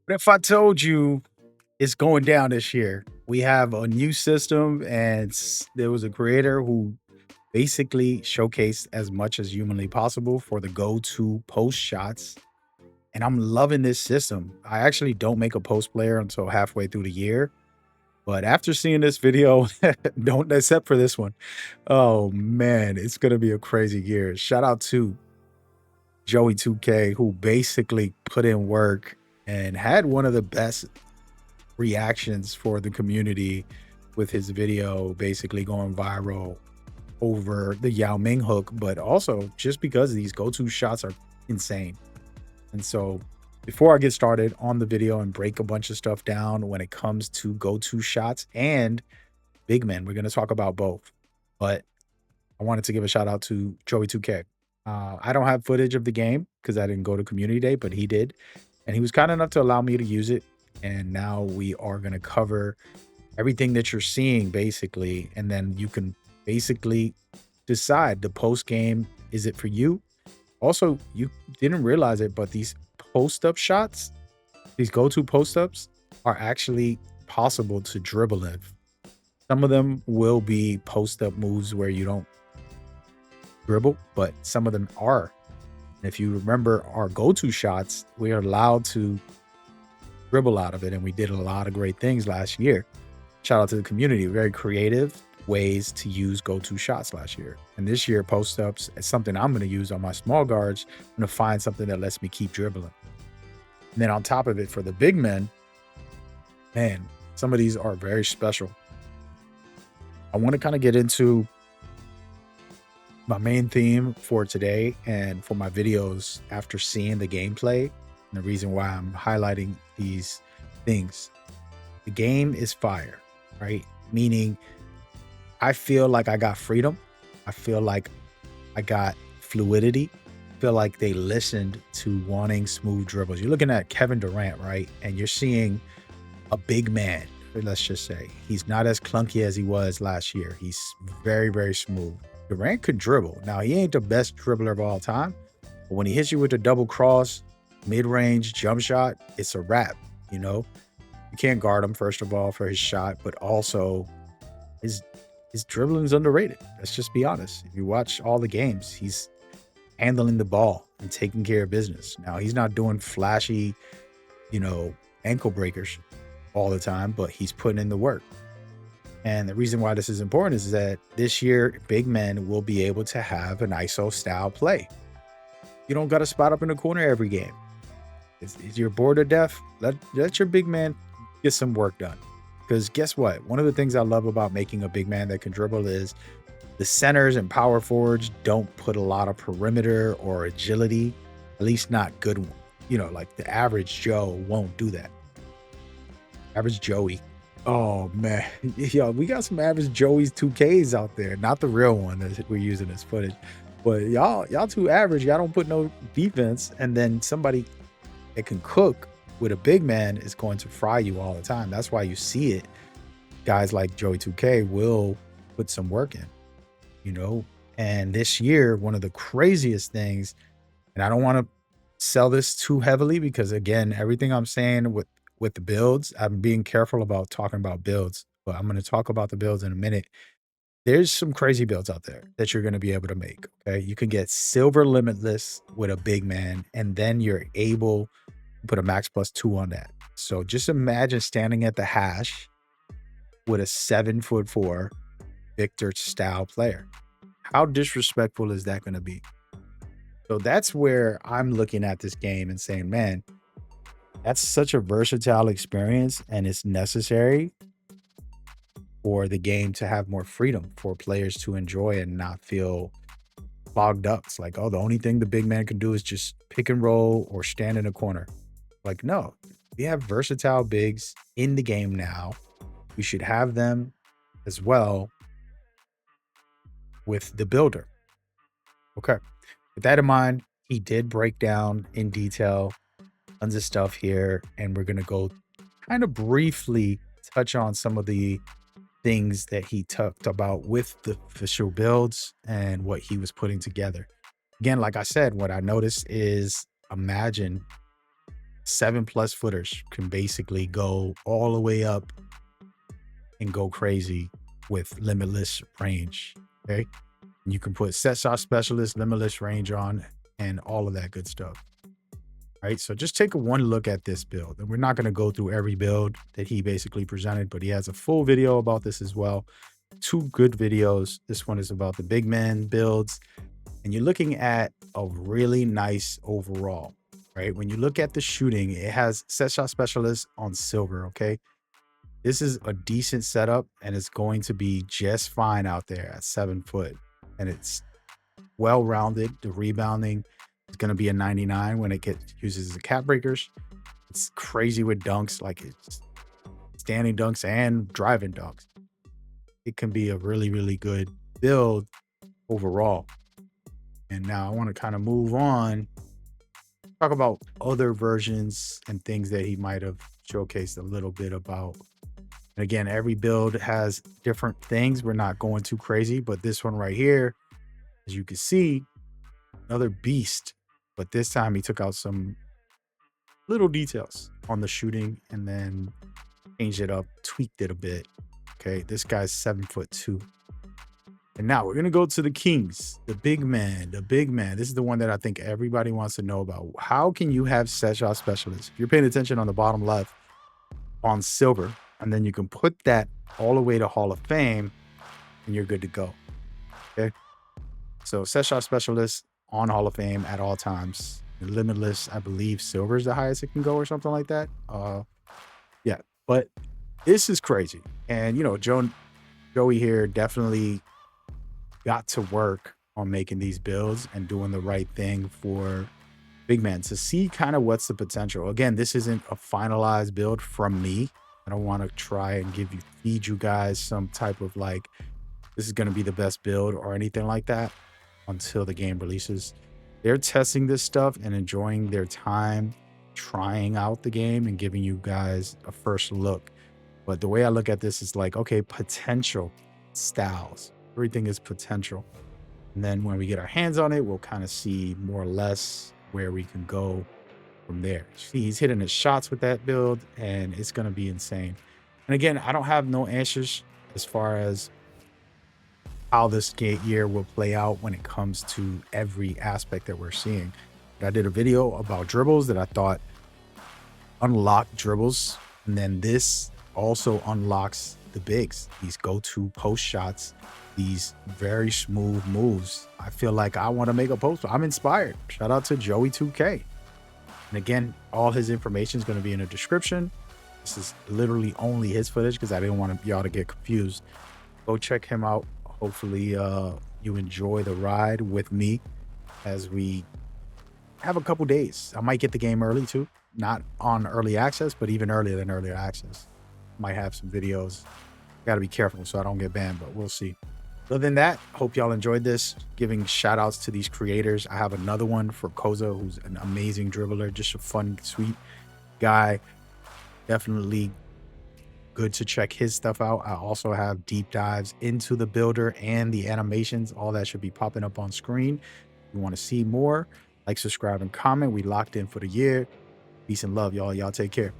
What if I told you it's going down this year? We have a new system, and there was a creator who basically showcased as much as humanly possible for the go-to post shots. And I'm loving this system. I actually don't make a post player until halfway through the year. But after seeing this video, don't except for this one. Oh man, it's gonna be a crazy year. Shout out to Joey 2K, who basically put in work and had one of the best reactions for the community with his video basically going viral over the Yao Ming hook, but also just because these go-to shots are insane. And so before I get started on the video and break a bunch of stuff down when it comes to go-to shots and big men, we're going to talk about both. But I wanted to give a shout out to Joey 2K. I don't have footage of the game because I didn't go to community day, but he did. And he was kind enough to allow me to use it. And now we are going to cover everything that you're seeing basically. And then you can basically decide the post game, is it for you? Also, you didn't realize it, but these post-up shots, these go-to post-ups are actually possible to dribble in. Some of them will be post-up moves where you don't dribble, but some of them are. And if you remember our go-to shots, we are allowed to dribble out of it, and we did a lot of great things last year. Shout out to the community, very creative ways to use go-to shots last year. And this year, post-ups is something I'm going to use on my small guards. I'm going to find something that lets me keep dribbling. And then on top of it, for the big men, man, some of these are very special. I want to kind of get into my main theme for today and for my videos after seeing the gameplay, and the reason why I'm highlighting these things. The game is fire, right? Meaning I feel like I got freedom. I feel like I got fluidity. I feel like they listened to wanting smooth dribbles. You're looking at Kevin Durant, right? And you're seeing a big man, let's just say. He's not as clunky as he was last year. He's very, very smooth. Durant could dribble. Now, he ain't the best dribbler of all time, but when he hits you with the double cross, mid-range jump shot, it's a wrap, you know? You can't guard him, first of all, for his shot, but also his dribbling is underrated. Let's just be honest. If you watch all the games, he's handling the ball and taking care of business. Now, he's not doing flashy, ankle breakers all the time, but he's putting in the work. And the reason why this is important is that this year, big men will be able to have an ISO style play. You don't got to spot up in the corner every game. Is you're bored to death? Let your big man get some work done. Because guess what? One of the things I love about making a big man that can dribble is the centers and power forwards don't put a lot of perimeter or agility, at least not good one. Like the average Joe won't do that. Average Joey. Oh man, yo, we got some average Joey's 2Ks out there. Not the real one that we're using as footage. But y'all too average. Y'all don't put no defense, and then somebody that can cook with a big man is going to fry you all the time. That's why you see it. Guys like Joey 2K will put some work in, And this year, one of the craziest things, and I don't want to sell this too heavily because, again, everything I'm saying with the builds, I'm being careful about talking about builds, but I'm going to talk about the builds in a minute. There's some crazy builds out there that you're going to be able to make. Okay. You can get silver limitless with a big man, and then you're able to put a max +2 on that. So just imagine standing at the hash with a 7'4" Victor style player. How disrespectful is that going to be? So that's where I'm looking at this game and saying, man, that's such a versatile experience, and it's necessary for the game to have more freedom for players to enjoy and not feel bogged up. It's like, oh, the only thing the big man can do is just pick and roll or stand in a corner. Like, no, we have versatile bigs in the game now. We should have them as well with the builder. Okay. With that in mind, he did break down in detail tons of stuff here, and we're going to go kind of briefly touch on some of the things that he talked about with the official builds and what he was putting together. Again, like I said, what I noticed is, imagine 7+ footers can basically go all the way up and go crazy with limitless range. Okay. And you can put set shot specialist, limitless range on, and all of that good stuff. Right. So just take one look at this build. And we're not going to go through every build that he basically presented, but he has a full video about this as well. 2 good videos. This one is about the big man builds. And you're looking at a really nice overall, right? When you look at the shooting, it has set shot specialist on silver. Okay. This is a decent setup and it's going to be just fine out there at 7 foot. And it's well-rounded. The rebounding is going to be a 99 when it uses the cap breakers. It's crazy with dunks, like it's standing dunks and driving dunks. It can be a really, really good build overall. And now I want to kind of move on, talk about other versions and things that he might have showcased a little bit about. And again, every build has different things. We're not going too crazy, but this one right here, as you can see, another beast. But this time he took out some little details on the shooting and then changed it up, tweaked it a bit. Okay, this guy's 7'2". And now we're gonna go to the kings, the big man, the big man. This is the one that I think everybody wants to know about. How can you have set shot specialists? If you're paying attention on the bottom left on silver, and then you can put that all the way to Hall of Fame and you're good to go. Okay. So set shot specialist on Hall of Fame at all times. Limitless, I believe silver is the highest it can go or something like that. Yeah, but this is crazy. And you know, Joey here definitely got to work on making these builds and doing the right thing for big man to see kind of what's the potential. Again, this isn't a finalized build from me. I don't want to try and feed you guys some type of like, this is going to be the best build or anything like that until the game releases. They're testing this stuff and enjoying their time trying out the game and giving you guys a first look. But the way I look at this is like, okay, potential styles. Everything is potential. And then when we get our hands on it, we'll kind of see more or less where we can go from there. See, he's hitting his shots with that build and it's going to be insane. And again, I don't have no answers as far as how this year will play out when it comes to every aspect that we're seeing. But I did a video about dribbles that I thought unlocked dribbles. And then this also unlocks the bigs, these go-to post shots, these very smooth moves. I feel like I want to make a post. I'm inspired. Shout out to Joey 2K. And again, all his information is going to be in the description. This is literally only his footage because I didn't want y'all to get confused. Go check him out. Hopefully you enjoy the ride with me as we have a couple days. I might get the game early too. Not on early access, but even earlier than earlier access. Might have some videos. Got to be careful so I don't get banned, but we'll see. Other than that, hope y'all enjoyed this. Giving shout outs to these creators. I have another one for Koza, who's an amazing dribbler, just a fun, sweet guy. Definitely good to check his stuff out. I also have deep dives into the builder and the animations. All that should be popping up on screen. If you want to see more, like, subscribe, and comment. We locked in for the year. Peace and love, y'all. Y'all take care.